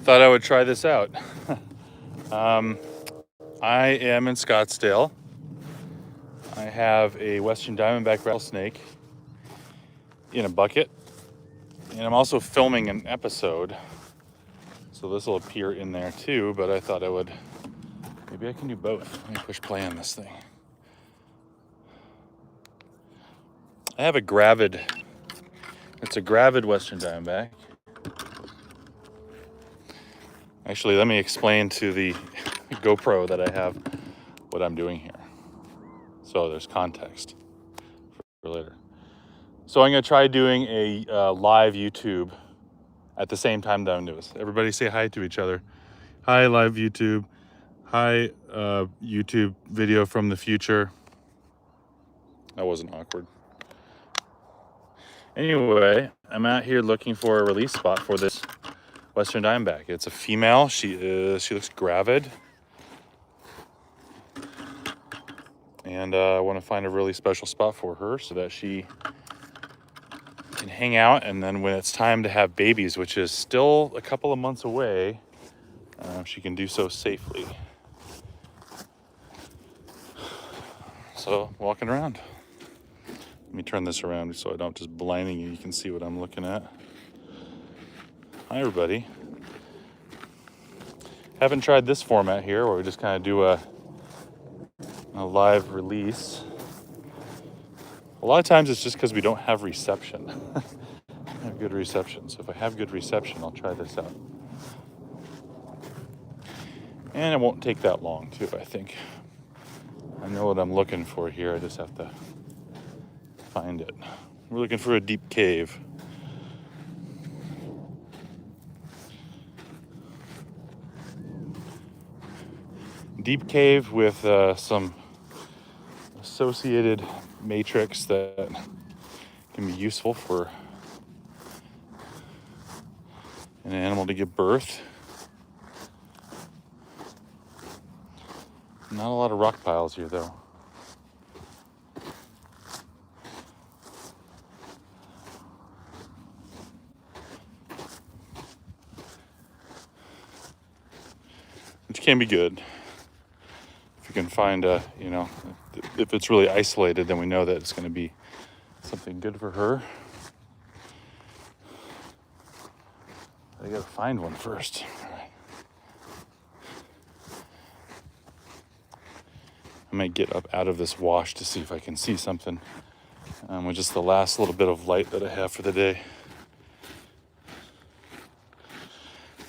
thought I would try this out. I am in Scottsdale. I have a Western Diamondback rattlesnake in a bucket, and I'm also filming an episode, so this will appear in there too, but I thought maybe I can do both. Let me push play on this thing. I have it's a gravid Western Diamondback. Actually, let me explain to the GoPro that I have what I'm doing here, so there's context for later. So I'm going to try doing a live YouTube at the same time that I'm doing this. Everybody say hi to each other. Hi, live YouTube. Hi, YouTube video from the future. That wasn't awkward. Anyway, I'm out here looking for a release spot for this Western Diamondback. It's a female. She looks gravid. And I want to find a really special spot for her so that she can hang out, and then when it's time to have babies, which is still a couple of months away, she can do so safely. So, walking around. Let me turn this around so I don't just blinding you. You can see what I'm looking at. Hi, everybody. Haven't tried this format here where we just kind of do a live release. A lot of times it's just because we don't have reception. I have good reception. So if I have good reception, I'll try this out. And it won't take that long, too, I think. I know what I'm looking for here. I just have to find it. We're looking for a deep cave. Deep cave with some associated matrix that can be useful for an animal to give birth. Not a lot of rock piles here, though. Which can be good. If you can find if it's really isolated, then we know that it's going to be something good for her. I gotta find one first. All right. I might get up out of this wash to see if I can see something with just the last little bit of light that I have for the day.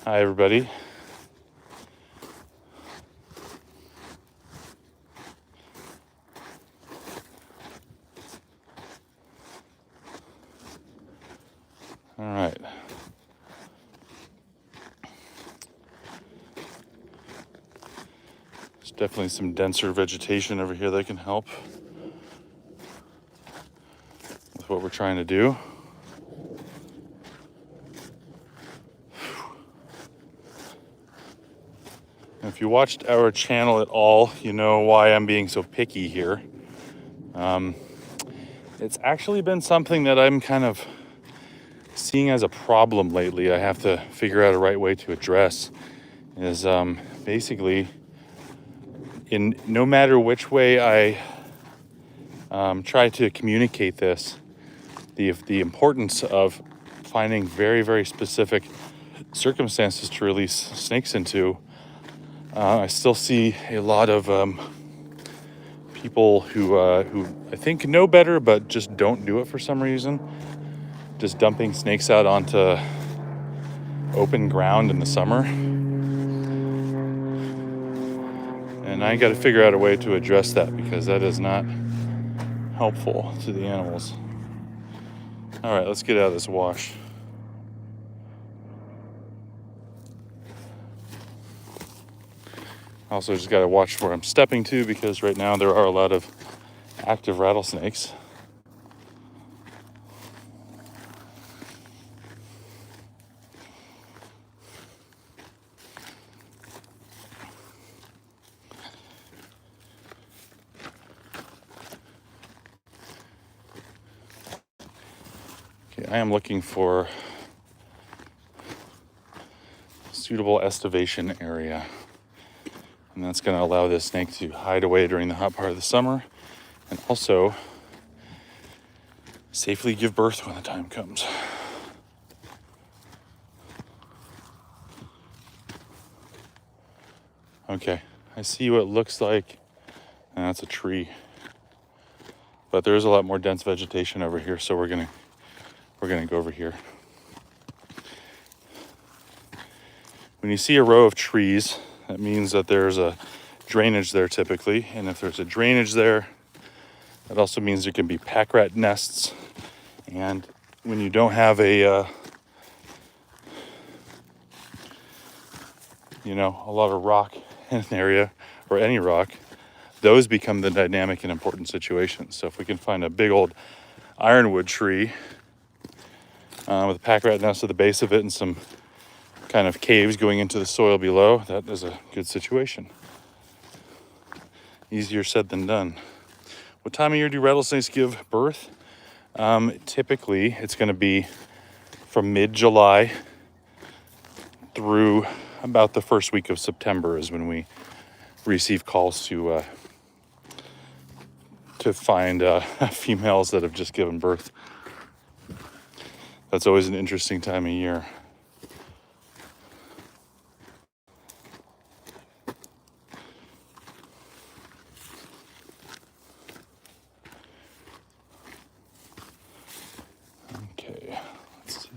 Hi, everybody. All right. There's definitely some denser vegetation over here that can help with what we're trying to do. If you watched our channel at all, you know why I'm being so picky here. It's actually been something that I'm kind of seeing as a problem lately. I have to figure out a right way to address is basically in no matter which way I try to communicate this, the importance of finding very, very specific circumstances to release snakes into. I still see a lot of people who I think know better but just don't do it for some reason. Just dumping snakes out onto open ground in the summer. And I got to figure out a way to address that because that is not helpful to the animals. All right, let's get out of this wash. Also, just got to watch where I'm stepping to because right now there are a lot of active rattlesnakes. Okay, I am looking for this suitable estivation area. And that's going to allow this snake to hide away during the hot part of the summer and also safely give birth when the time comes. Okay, I see what looks like, and that's a tree. But there is a lot more dense vegetation over here, so we're gonna go over here. When you see a row of trees, that means that there's a drainage there typically, and if there's a drainage there, that also means there can be pack rat nests. And when you don't have a a lot of rock in an area, or any rock, those become the dynamic and important situations. So if we can find a big old ironwood tree with a pack rat nest at the base of it and some kind of caves going into the soil below, that is a good situation. Easier said than done. What time of year do rattlesnakes give birth? Typically, it's going to be from mid-July through about the first week of September is when we receive calls to find females that have just given birth. That's always an interesting time of year. Okay, let's see.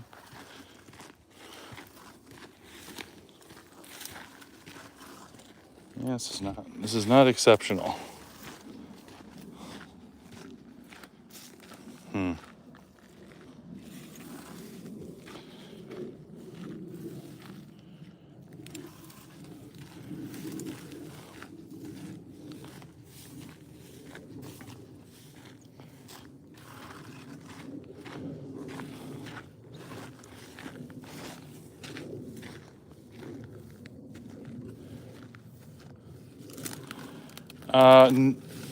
Yeah, this is not exceptional.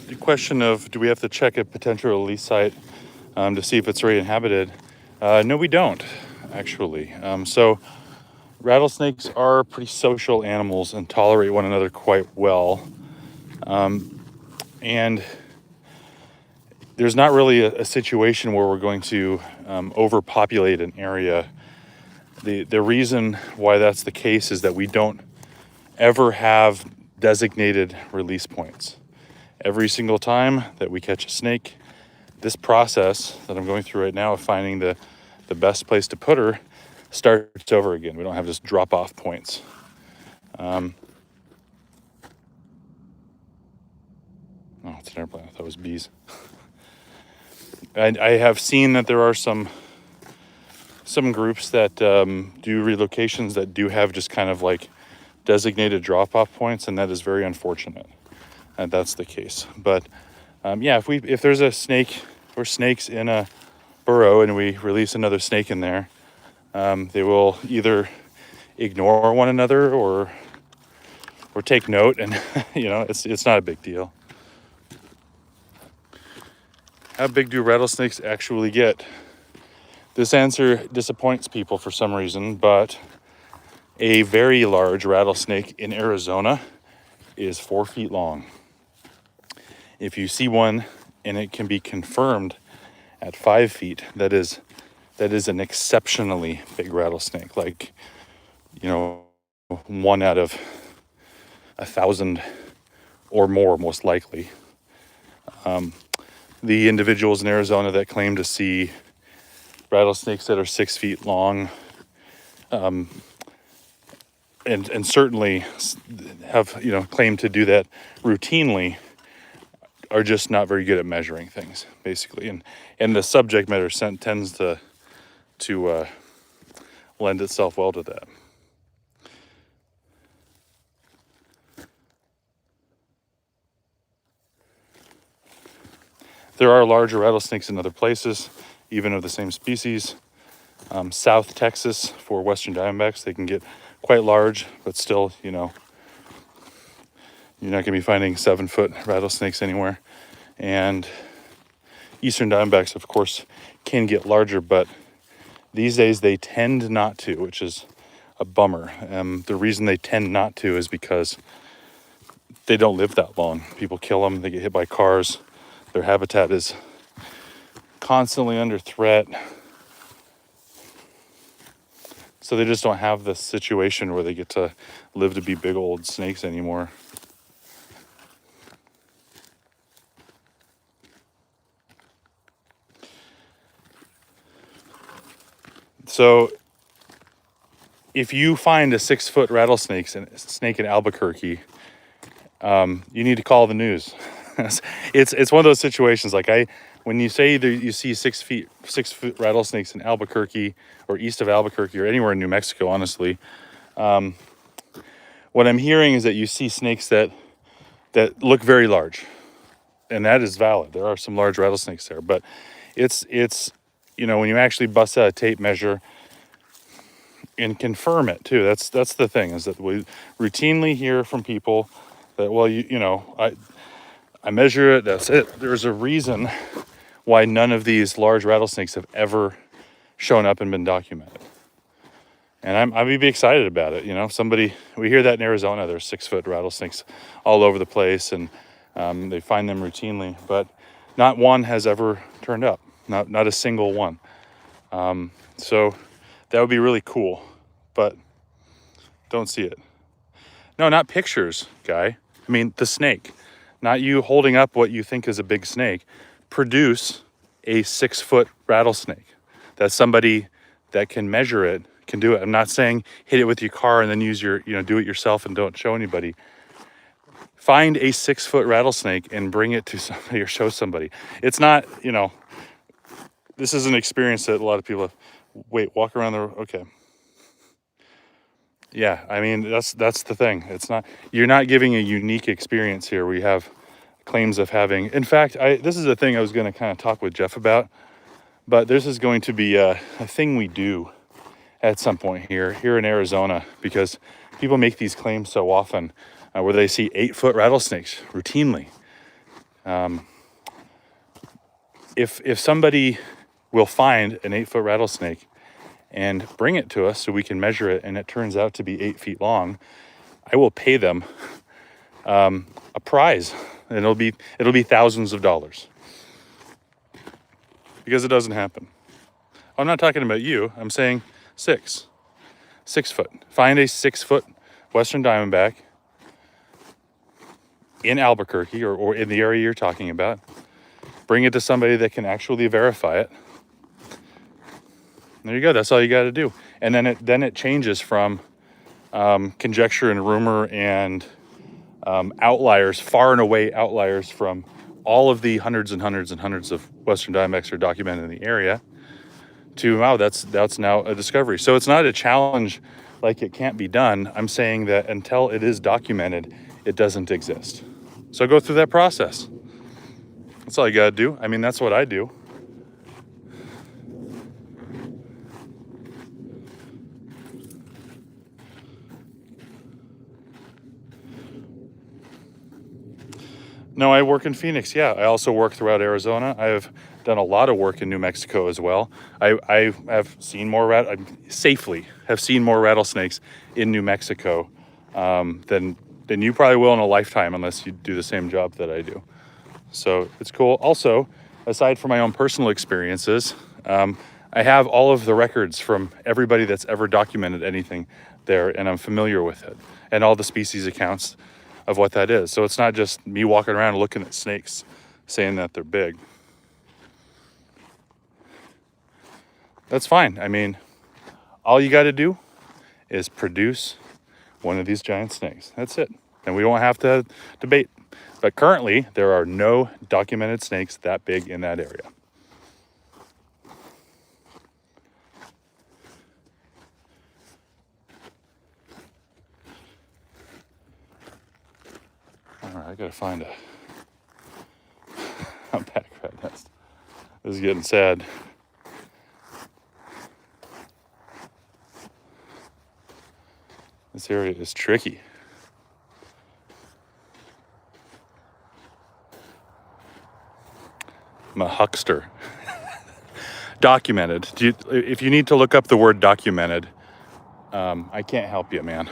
The question of do we have to check a potential release site to see if it's already inhabited? No, we don't, actually. So rattlesnakes are pretty social animals and tolerate one another quite well. And there's not really a situation where we're going to overpopulate an area. The reason why that's the case is that we don't ever have designated release points. Every single time that we catch a snake, this process that I'm going through right now of finding the best place to put her starts over again. We don't have just drop-off points. Oh, it's an airplane. I thought it was bees. I have seen that there are some groups that do relocations that do have just kind of like designated drop-off points, and that is very unfortunate. And that's the case. But yeah, if there's a snake or snakes in a burrow and we release another snake in there, they will either ignore one another or take note, and it's not a big deal. How big do rattlesnakes actually get? This answer disappoints people for some reason, but a very large rattlesnake in Arizona is 4 feet long. If you see one and it can be confirmed at 5 feet, that is an exceptionally big rattlesnake, like, 1 out of 1,000 or more, most likely. The individuals in Arizona that claim to see rattlesnakes that are 6 feet long, and certainly have claimed to do that routinely, are just not very good at measuring things, basically, and the subject matter tends to lend itself well to that. There are larger rattlesnakes in other places, even of the same species. South Texas, for western diamondbacks, they can get quite large, but still, you're not going to be finding 7-foot rattlesnakes anywhere. And eastern diamondbacks, of course, can get larger, but these days they tend not to, which is a bummer. The reason they tend not to is because they don't live that long. People kill them, they get hit by cars. Their habitat is constantly under threat. So they just don't have the situation where they get to live to be big old snakes anymore. So if you find a 6-foot rattlesnake in Albuquerque, you need to call the news. It's one of those situations like when you say that you see 6-foot rattlesnakes in Albuquerque or east of Albuquerque or anywhere in New Mexico, honestly, what I'm hearing is that you see snakes that look very large, and that is valid. There are some large rattlesnakes there, but it's when you actually bust out a tape measure and confirm it too. That's the thing, is that we routinely hear from people that, well, I measure it, that's it. There's a reason why none of these large rattlesnakes have ever shown up and been documented. And I'd be excited about it. We hear that in Arizona, there's 6-foot rattlesnakes all over the place, and they find them routinely, but not one has ever turned up, not a single one. So that would be really cool, but don't see it. No, not pictures, guy. I mean, the snake, not you holding up what you think is a big snake. Produce a 6-foot rattlesnake. That's somebody that can measure it, can do it. I'm not saying hit it with your car and then use do it yourself and don't show anybody. Find a 6-foot rattlesnake and bring it to somebody or show somebody. It's not, this is an experience that a lot of people have. Wait, walk around okay. Yeah, I mean, that's the thing. You're not giving a unique experience here. We have claims of having, in fact, this is a thing I was going to kind of talk with Jeff about, but this is going to be a thing we do at some point here in Arizona, because people make these claims so often where they see 8-foot rattlesnakes routinely. If somebody will find an 8-foot rattlesnake and bring it to us so we can measure it, and it turns out to be 8 feet long, I will pay them a prize, and it'll be thousands of dollars, because it doesn't happen. I'm not talking about you. I'm saying 6 foot. Find a 6-foot Western Diamondback in Albuquerque or in the area you're talking about. Bring it to somebody that can actually verify it. There you go. That's all you got to do. And then it changes from conjecture and rumor and outliers, far and away outliers from all of the hundreds and hundreds and hundreds of Western Diamondbacks are documented in the area, to, wow, that's now a discovery. So it's not a challenge like it can't be done. I'm saying that until it is documented, it doesn't exist. So go through that process. That's all you got to do. I mean, that's what I do. No, I work in Phoenix. Yeah, I also work throughout Arizona. I have done a lot of work in New Mexico as well. I have seen safely have seen more rattlesnakes in New Mexico than you probably will in a lifetime, unless you do the same job that I do. So it's cool. Also, aside from my own personal experiences, I have all of the records from everybody that's ever documented anything there, and I'm familiar with it, and all the species accounts of what that is. So it's not just me walking around looking at snakes saying that they're big. That's fine. I mean, all you got to do is produce one of these giant snakes. That's it. And we don't have to debate. But currently, there are no documented snakes that big in that area. All right, I gotta find a back rat nest. This is getting sad. This area is tricky. I'm a huckster. Documented. If you need to look up the word documented, I can't help you, man.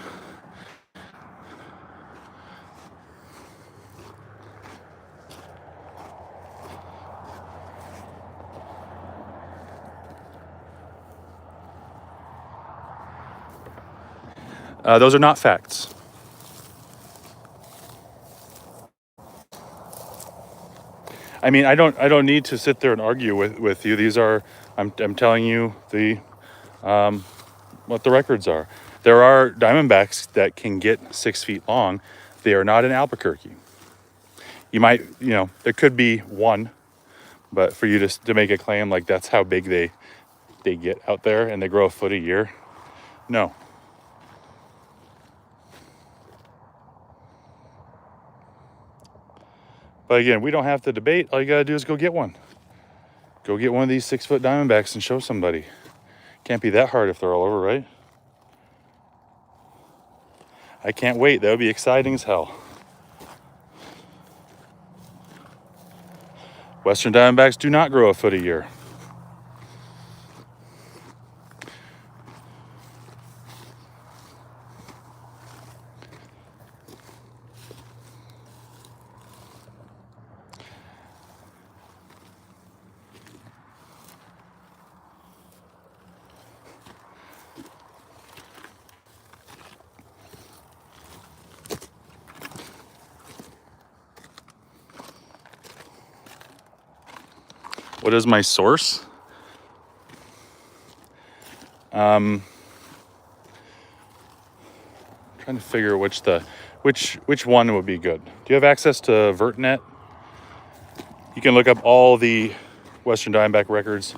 Those are not facts. I mean, I don't need to sit there and argue with you. These are, I'm telling you what the records are. There are Diamondbacks that can get 6 feet long. They are not in Albuquerque. You might, there could be one, but for you to make a claim like that's how big they get out there and they grow a foot a year, no. But again, we don't have to debate. All you gotta do is go get one. Go get one of these 6-foot Diamondbacks and show somebody. Can't be that hard if they're all over, right? I can't wait. That would be exciting as hell. Western Diamondbacks do not grow a foot a year. What is my source? Trying to figure which one would be good. Do you have access to VertNet? You can look up all the Western Diamondback records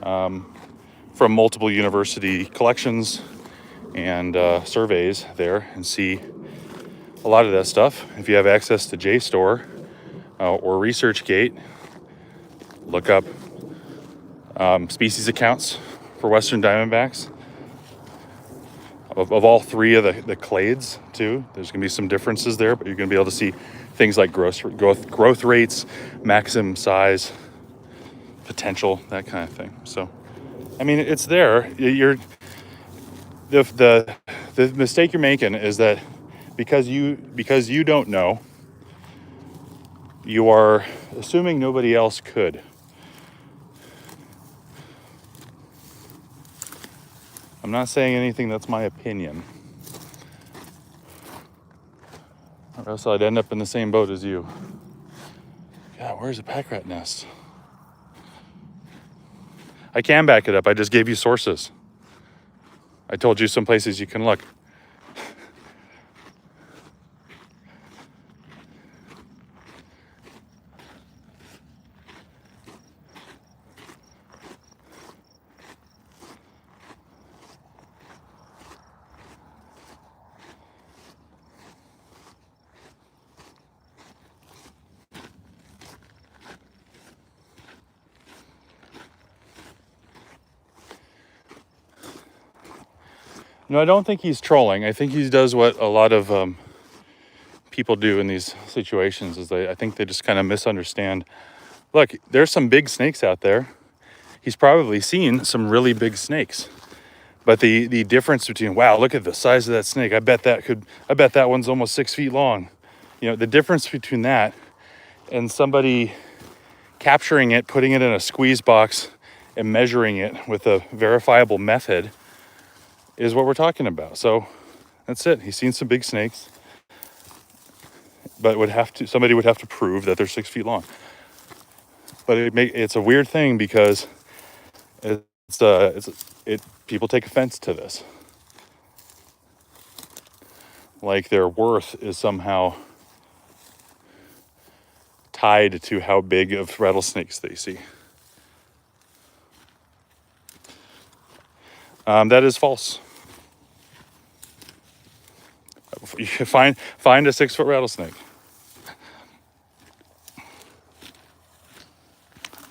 from multiple university collections and surveys there and see a lot of that stuff. If you have access to JSTOR or ResearchGate, look up species accounts for Western Diamondbacks of all three of the clades too. There's going to be some differences there, but you're going to be able to see things like growth rates, maximum size, potential, that kind of thing. So, I mean, it's there. The mistake you're making is that because you don't know, you are assuming nobody else could. I'm not saying anything, that's my opinion. Or else I'd end up in the same boat as you. God, where's a pack rat nest? I can back it up. I just gave you sources. I told you some places you can look. No, I don't think he's trolling. I think he does what a lot of people do in these situations. I think they just kind of misunderstand. Look, there's some big snakes out there. He's probably seen some really big snakes. But the difference between, wow, look at the size of that snake. I bet that one's almost 6 feet long. The difference between that and somebody capturing it, putting it in a squeeze box and measuring it with a verifiable method is what we're talking about. So that's it. He's seen some big snakes, but somebody would have to prove that they're 6 feet long. But it's a weird thing because people take offense to this. Like their worth is somehow tied to how big of rattlesnakes they see. That is false. You can find a 6-foot rattlesnake.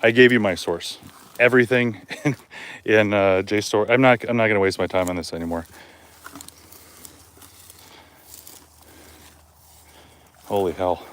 I gave you my source. Everything in JSTOR. I'm not going to waste my time on this anymore. Holy hell.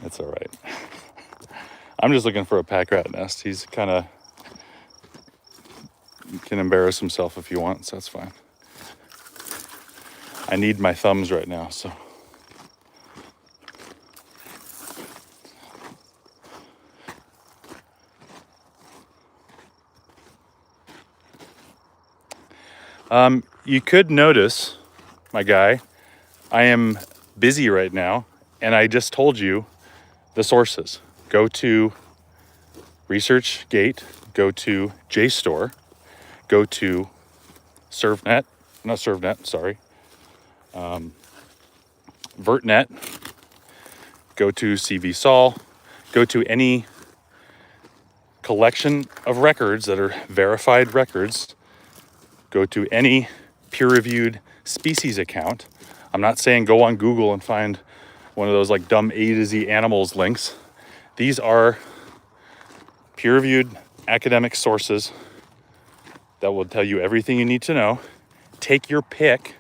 That's all right. I'm just looking for a pack rat nest. He's kind of can embarrass himself if he wants. That's fine. I need my thumbs right now, so. You could notice, my guy, I am busy right now, and I just told you the sources. Go to ResearchGate, go to JSTOR, go to ServNet, not ServNet, sorry, VertNet, go to CVSol, go to any collection of records that are verified records, go to any peer-reviewed species account. I'm not saying go on Google and find one of those like dumb A to Z animals links. These are peer-reviewed academic sources that will tell you everything you need to know. Take your pick.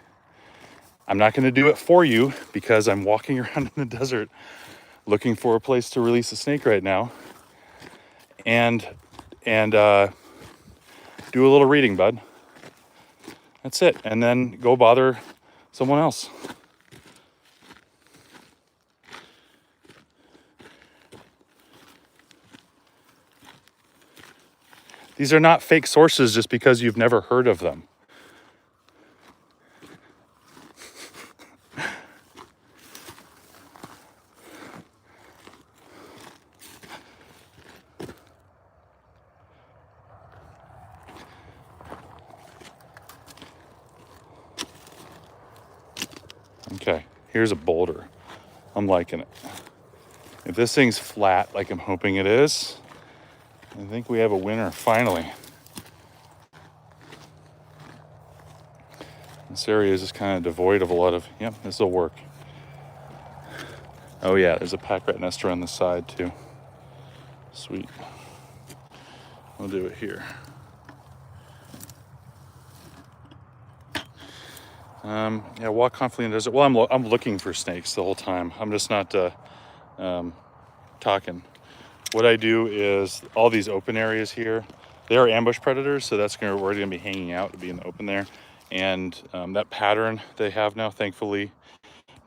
I'm not going to do it for you because I'm walking around in the desert looking for a place to release a snake right now. And do a little reading, bud. That's it. And then go bother someone else. These are not fake sources just because you've never heard of them. Okay, here's a boulder. I'm liking it. If this thing's flat like I'm hoping it is, I think we have a winner finally. This area is just kind of devoid of a lot of, yep, this will work. Oh yeah, there's a pack rat nest around the side too. Sweet. We'll do it here. Yeah, walk confidently in the desert. Well, I'm looking for snakes the whole time. I'm just not talking. What I do is all these open areas here, they are ambush predators, so that's where we're gonna be hanging out, to be in the open there. And that pattern they have now, thankfully,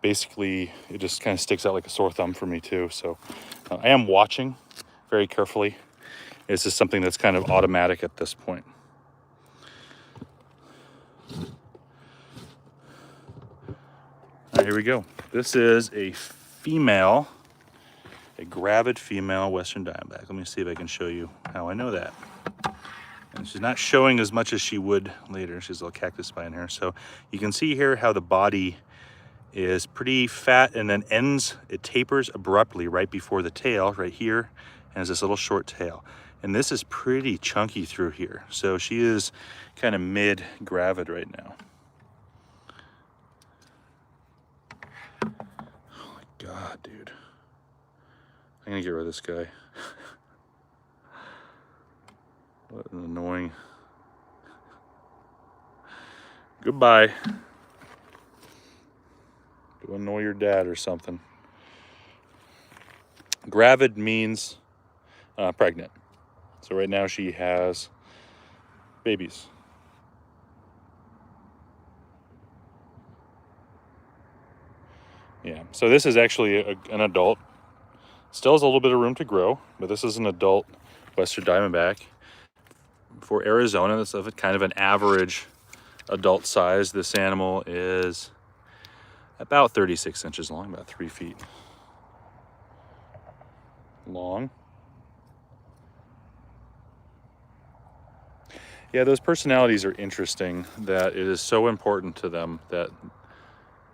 basically it just kind of sticks out like a sore thumb for me too. So I am watching very carefully. It's just something that's kind of automatic at this point. All right, here we go. This is a female, a gravid female Western Diamondback. Let me see if I can show you how I know that. And she's not showing as much as she would later. She's a little cactus spine here. So you can see here how the body is pretty fat and then ends, it tapers abruptly right before the tail, right here, and has this little short tail. And this is pretty chunky through here. So she is kind of mid-gravid right now. Oh my God, dude. I'm gonna get rid of this guy. What an annoying. Goodbye. To annoy your dad or something. Gravid means pregnant. So right now she has babies. Yeah, so this is actually an adult. Still has a little bit of room to grow, but this is an adult Western Diamondback. For Arizona, that's of kind of an average adult size. This animal is about 36 inches long, about 3 feet long. Yeah, those personalities are interesting, that it is so important to them that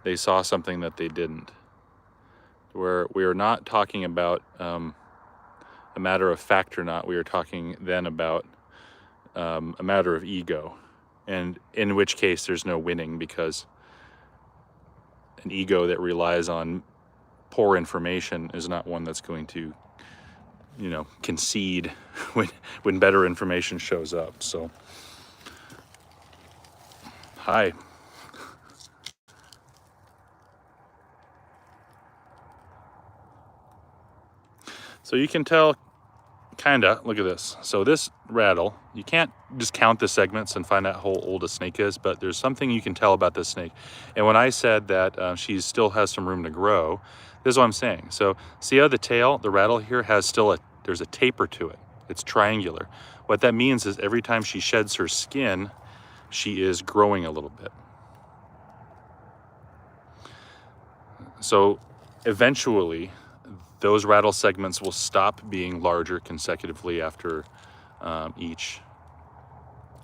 they saw something that they didn't. Where we are not talking about a matter of fact or not, we are talking then about a matter of ego. And in which case there's no winning, because an ego that relies on poor information is not one that's going to, you know, concede when better information shows up. So, hi. So you can tell, kinda, look at this. So this rattle, you can't just count the segments and find out how old a snake is, but there's something you can tell about this snake. And when I said that she still has some room to grow, this is what I'm saying. So see how the tail, the rattle here has still there's a taper to it. It's triangular. What that means is every time she sheds her skin, she is growing a little bit. So eventually, those rattle segments will stop being larger consecutively after each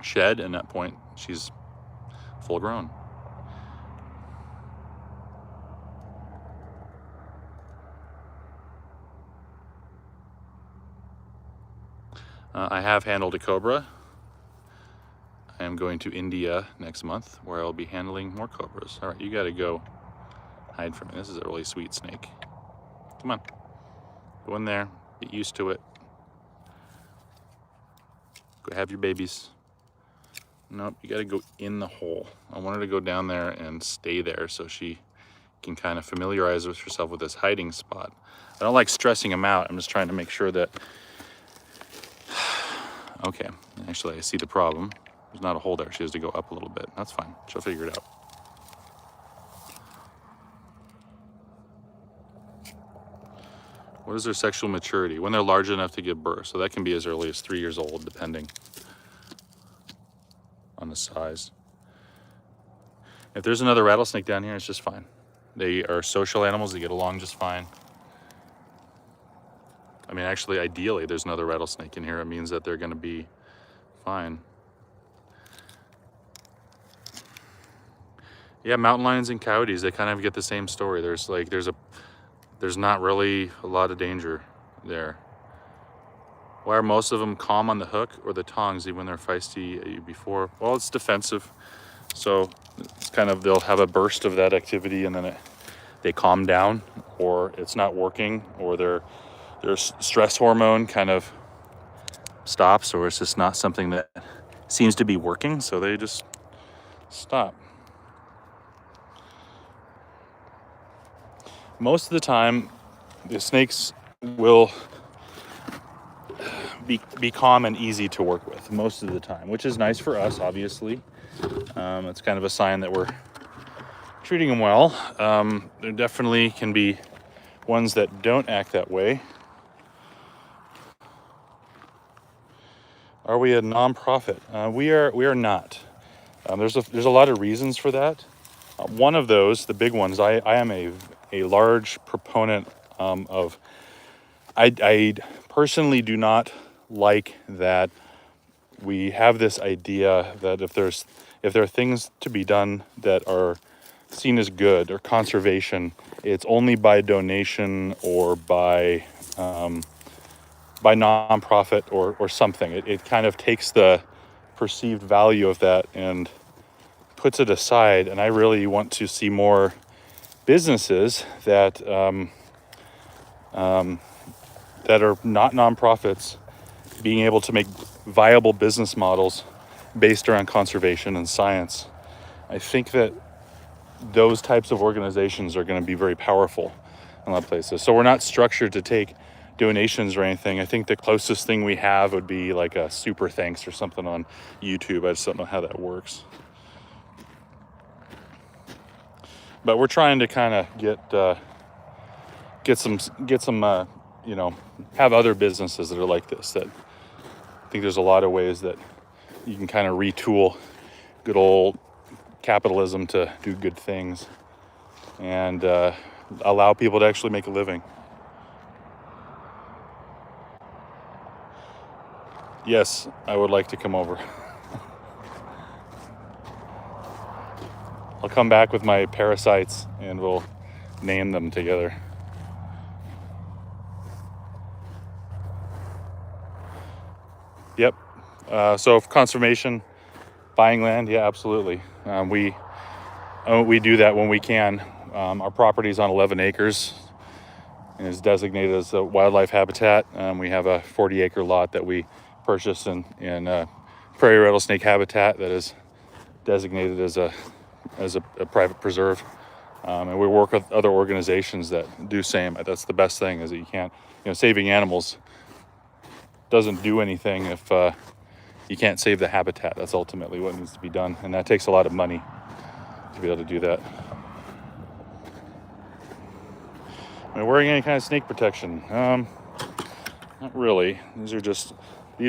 shed, and at that point, she's full grown. I have handled a cobra. I am going to India next month, where I'll be handling more cobras. All right, you gotta go hide from me. This is a really sweet snake. Come on, go in there, get used to it. Go have your babies. Nope, you gotta go in the hole. I want her to go down there and stay there so she can kind of familiarize herself with this hiding spot. I don't like stressing them out. I'm just trying to make sure that, okay, actually I see the problem. There's not a hole there. She has to go up a little bit. That's fine, she'll figure it out. What is their sexual maturity? When they're large enough to give birth. So that can be as early as 3 years old, depending on the size. If there's another rattlesnake down here, it's just fine. They are social animals, they get along just fine. I mean, actually, ideally, there's another rattlesnake in here. It means that they're gonna be fine. Yeah, mountain lions and coyotes, they kind of get the same story. There's not really a lot of danger there. Why are most of them calm on the hook or the tongs, even when they're feisty at you before? Well, it's defensive. So it's kind of, they'll have a burst of that activity and then they calm down, or it's not working, or their stress hormone kind of stops, or it's just not something that seems to be working, so they just stop. Most of the time, the snakes will be calm and easy to work with most of the time, which is nice for us, obviously. It's kind of a sign that we're treating them well. There definitely can be ones that don't act that way. Are we a nonprofit? We are not. There's a lot of reasons for that. One of those, the big ones, I am a large proponent of. I personally do not like that we have this idea that if there are things to be done that are seen as good or conservation, it's only by donation or by nonprofit or something. It kind of takes the perceived value of that and puts it aside. And I really want to see more businesses that that are not nonprofits being able to make viable business models based around conservation and science. I think that those types of organizations are going to be very powerful in a lot of places. So we're not structured to take donations or anything. I think the closest thing we have would be like a super thanks or something on YouTube. I just don't know how that works. But we're trying to kind of get some have other businesses that are like this. That I think there's a lot of ways that you can kind of retool good old capitalism to do good things and allow people to actually make a living. Yes, I would like to come over. I'll come back with my parasites and we'll name them together. Yep. So conservation, buying land, yeah, absolutely. We do that when we can. Our property is on 11 acres and is designated as a wildlife habitat. We have a 40-acre lot that we purchased in prairie rattlesnake habitat that is designated as a private preserve. And we work with other organizations that do same. That's the best thing, is that you can't saving animals doesn't do anything if you can't save the habitat. That's ultimately what needs to be done, and that takes a lot of money to be able to do that. Am I wearing any kind of snake protection? Not really. These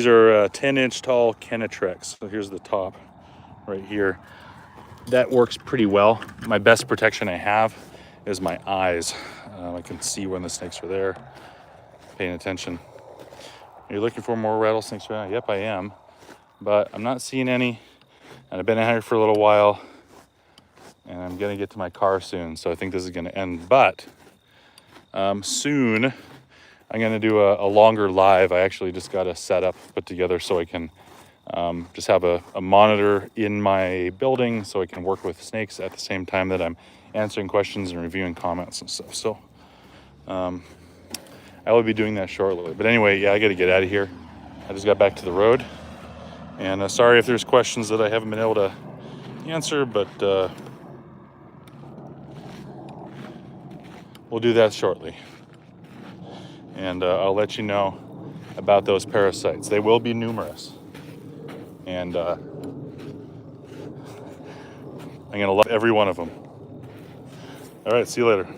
are 10-inch tall Kenetrex. So here's the top right here. That works pretty well. My best protection I have is my eyes. I can see when the snakes are there, paying attention. Are you looking for more rattlesnakes right now? Yep, I am. But I'm not seeing any. And I've been out here for a little while. And I'm going to get to my car soon. So I think this is going to end. But soon I'm going to do a longer live. I actually just got a setup put together so I can just have a monitor in my building so I can work with snakes at the same time that I'm answering questions and reviewing comments and stuff. So I will be doing that shortly. But anyway, yeah, I got to get out of here. I just got back to the road. And sorry if there's questions that I haven't been able to answer, but we'll do that shortly. And I'll let you know about those parasites. They will be numerous. And I'm going to love every one of them. All right, see you later.